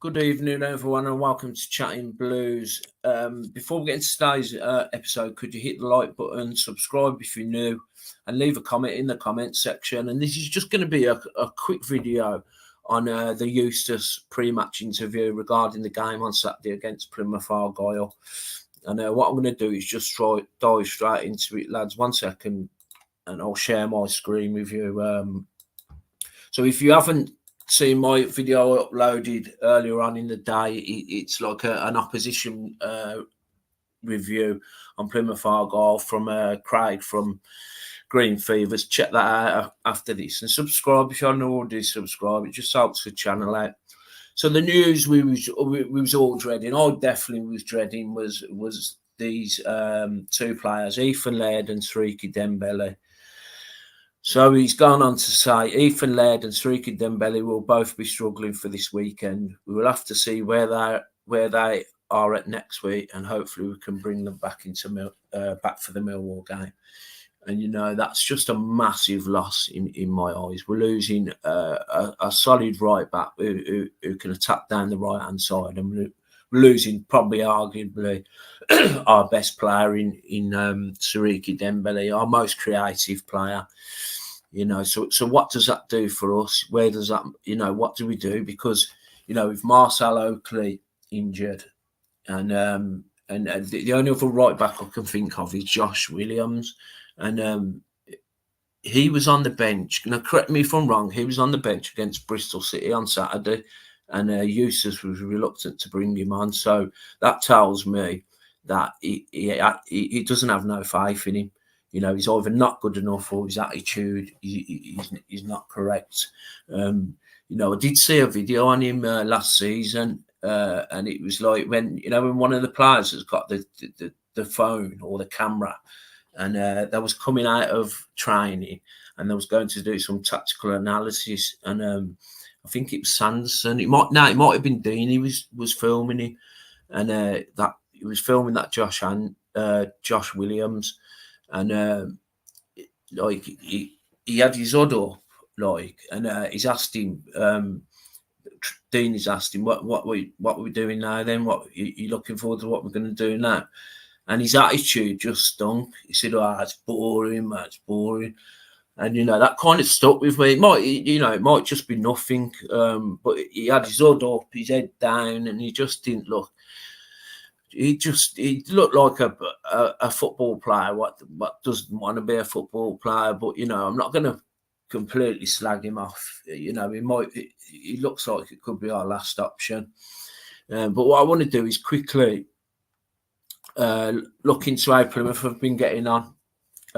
Good evening, everyone, and welcome to Chatting Blues. Before we get into today's episode, could you hit the like button, subscribe if you're new, and leave a comment in the comment section. And this is just going to be a quick video on the Eustace pre-match interview regarding the game on Saturday against Plymouth Argyle. And what I'm going to do is just dive straight into it, lads. 1 second, and I'll share my screen with you. So if you haven't seen my video uploaded earlier on in the day, it's like an opposition review on Plymouth Argyle from Craig from Green Fevers. Check that out after this and subscribe if you haven't already subscribed. It just helps the channel out. So the news we was all dreading, I definitely was dreading, was these two players, Ethan Laird and Sriki Dembele. So he's gone on to say Ethan Laird and Sriki Dembele will both be struggling for this weekend. We will have to see where they are at next week, and hopefully we can bring them back back for the Millwall game. And you know that's just a massive loss in my eyes. We're losing a solid right back who can attack down the right hand side, and we're losing probably arguably our best player in Sriki Dembele, our most creative player. You know, so what does that do for us? Where does that, what do we do? Because, with Marcel Oakley injured, and the only other right back I can think of is Josh Williams, and he was on the bench. Now, correct me if I'm wrong. He was on the bench against Bristol City on Saturday, and Eustace was reluctant to bring him on. So that tells me that he doesn't have no faith in him. He's either not good enough or his attitude is not correct. I did see a video on him last season, and it was like when one of the players has got the phone or the camera, and they was coming out of training and they was going to do some tactical analysis, and I think it was Sanderson. It might have been Dean. He was filming him, and that he was filming that Josh Williams. And he had his hood up, and he's asked him. Dean has asked him what we doing now. Then what you looking forward to? What we're going to do now? And his attitude just stunk. He said, "Oh, it's boring, man. It's boring." And that kind of stuck with me. It might just be nothing. But he had his hood up, his head down, and he just didn't look. He looked like a football player. What doesn't want to be a football player? But I'm not going to completely slag him off. He looks like it could be our last option. But what I want to do is quickly look into how Plymouth have been getting on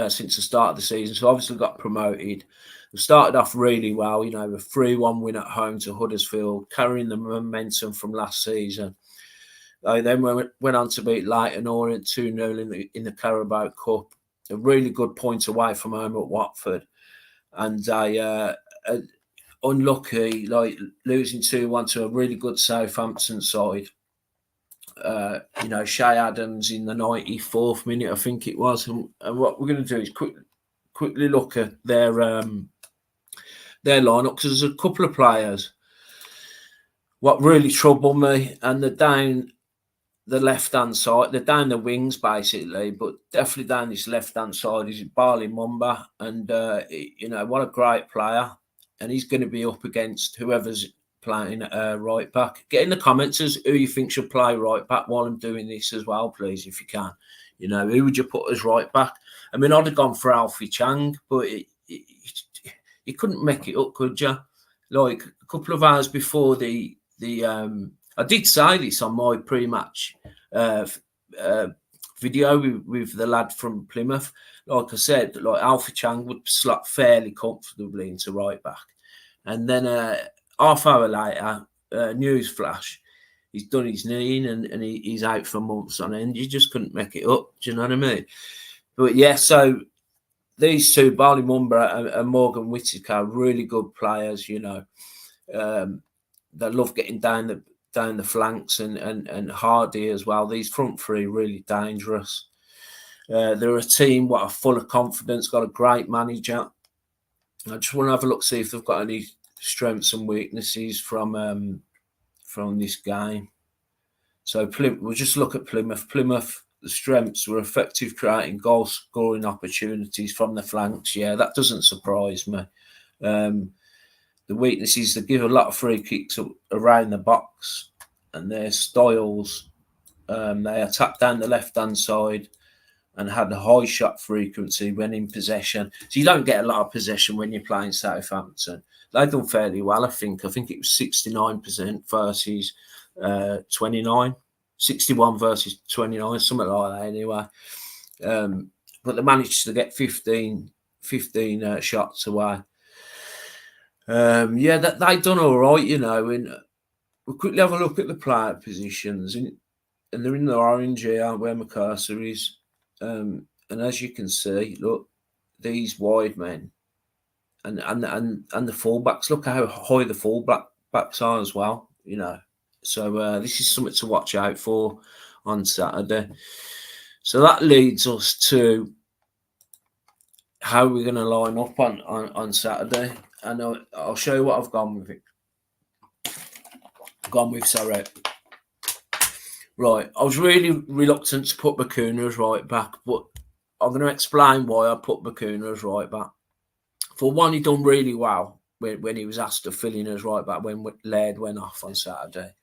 since the start of the season. So obviously got promoted. We started off really well. A 3-1 win at home to Huddersfield, carrying the momentum from last season. They then went on to beat Leyton Orient 2-0 in the Carabao Cup. A really good point away from home at Watford. And they unlucky, losing 2-1 to a really good Southampton side. Shay Adams in the 94th minute, I think it was. And what we're going to do is quickly look at their lineup, because there's a couple of players what really trouble me, and they're down the left-hand side. They're down the wings, basically, but definitely down this left-hand side is Bali Mumba. And, what a great player. And he's going to be up against whoever's playing right back. Get in the comments as who you think should play right back while I'm doing this as well, please, if you can. Who would you put as right back? I mean, I'd have gone for Alfie Chang, but you couldn't make it up, could you? Like, a couple of hours before the I did say this on my pre-match video with the lad from Plymouth. Like I said, Alfie Chang would slot fairly comfortably into right back. And then half hour later, news flash, he's done his knee and he's out for months on end. You just couldn't make it up. Do you know what I mean? But yeah, so these two, Bali Mumba and Morgan Whittaker, really good players, they love getting down the flanks, and Hardy as well. These front three really dangerous. They're a team what are full of confidence, got a great manager. I just want to have a look, see if they've got any strengths and weaknesses from from this game. So we'll just look at Plymouth. Plymouth, the strengths were effective creating goal scoring opportunities from the flanks. Yeah, that doesn't surprise me. The weaknesses, they give a lot of free kicks around the box, and their styles, they attack down the left-hand side and had a high shot frequency when in possession. So you don't get a lot of possession when you're playing Southampton. They've done fairly well, I think. I think it was 69% versus 29. 61 versus 29, something like that anyway. But they managed to get 15 shots away. Yeah, they've done all right, you know. And we'll quickly have a look at the player positions. And they're in the orange here where my cursor is. And as you can see, look, these wide men and the fullbacks, look how high the fullbacks are as well, you know. So this is something to watch out for on Saturday. So that leads us to how we're going to line up on Saturday. And I'll show you what I've gone with it. Sorry. Right, I was really reluctant to put Bakuna as right back, but I'm going to explain why I put Bakuna as right back. For one, he done really well when he was asked to fill in as right back when Laird went off on Saturday.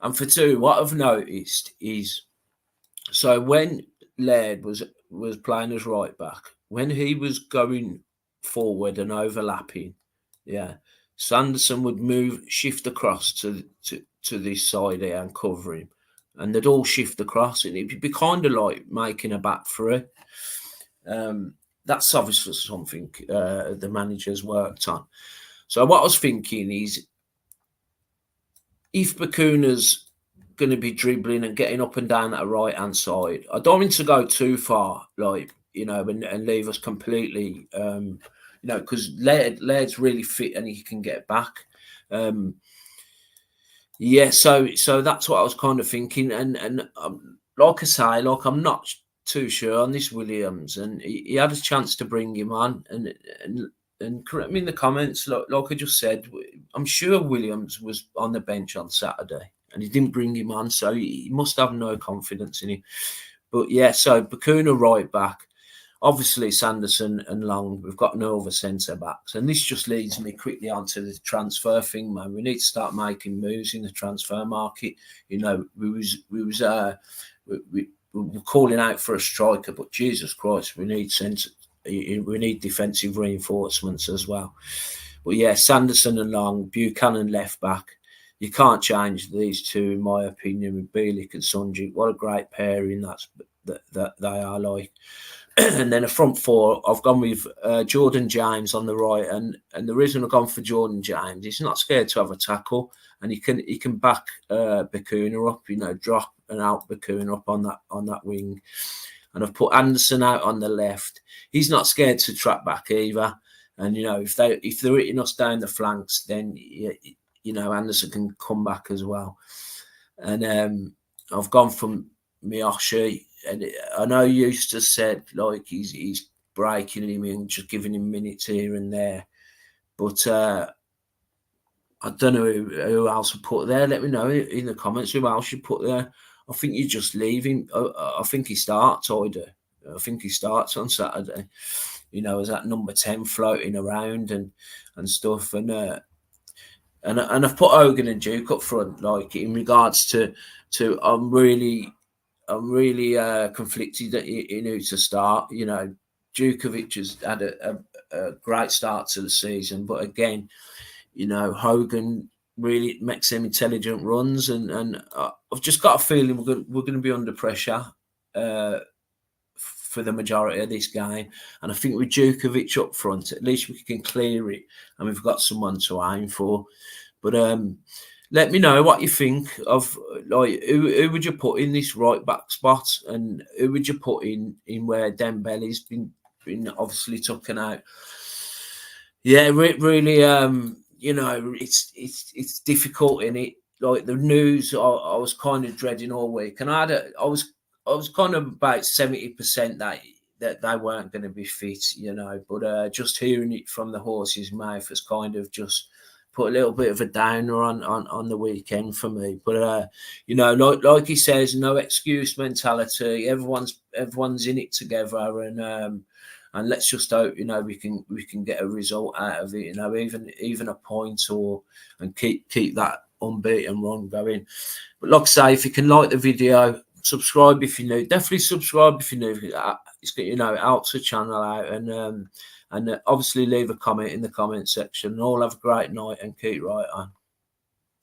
And for two, what I've noticed is, so when Laird was playing as right back, when he was going forward and overlapping, yeah, Sanderson would shift across to this side here and cover him, and they'd all shift across, and it'd be kind of like making a back three. That's obviously something the manager's worked on. So what I was thinking is, if Bakuna's going to be dribbling and getting up and down that right-hand side, I don't want to go too far, like, you know, and leave us completely, you know, because Laird's really fit and he can get back. Yeah, so that's what I was kind of thinking. And like I say, like, I'm not too sure on this Williams, and he had a chance to bring him on, and correct me in the comments, like I just said, I'm sure Williams was on the bench on Saturday and he didn't bring him on, so he must have no confidence in him. But yeah, so Bakuna right back, obviously Sanderson and Long, we've got no other centre backs, and this just leads me quickly onto the transfer thing, man. We need to start making moves in the transfer market. You know, we were calling out for a striker, but Jesus Christ, we need defensive reinforcements as well. But yeah, Sanderson and Long, Buchanan left back. You can't change these two, in my opinion, with Bielik and Sunjic. What a great pairing that they are like. And then a front four, I've gone with Jordan James on the right, and the reason I've gone for Jordan James, he's not scared to have a tackle, and he can back Bakuna up, you know, drop and out Bakuna up on that wing. And I've put Anderson out on the left. He's not scared to track back either. And you know, if they're hitting us down the flanks, then you know, Anderson can come back as well. And I've gone from Miyoshi, and I know Eustace said like he's breaking him and just giving him minutes here and there, but I don't know who else to put there. Let me know in the comments who else you put there. I think you just leave him. I think he starts. I do. I think he starts on Saturday. You know, as that number 10 floating around and stuff. And I've put Hogan and Duke up front. Like, in regards to I'm really conflicted in who to start. You know, Djukovic has had a great start to the season, but again, you know, Hogan really makes them intelligent runs, and I've just got a feeling we're going to be under pressure for the majority of this game. And I think with Djukovic up front, at least we can clear it, and we've got someone to aim for. But let me know what you think of, like, who would you put in this right back spot, and who would you put in where Dembele's been obviously taken out. Yeah, really, you know, it's difficult in it. Like the news, I was kind of dreading all week, and I was kind of about 70% that they weren't going to be fit, you know. But just hearing it from the horse's mouth has kind of just put a little bit of a downer on the weekend for me. But you know, like he says, no excuse mentality. Everyone's in it together, and let's just hope, you know, we can get a result out of it. You know, even a point, and keep that unbeaten run going. But like I say, if you can like the video, subscribe if you're new. Definitely subscribe if you're new. It's, you know, it helps the channel out, and obviously leave a comment in the comment section. And all have a great night and keep right on.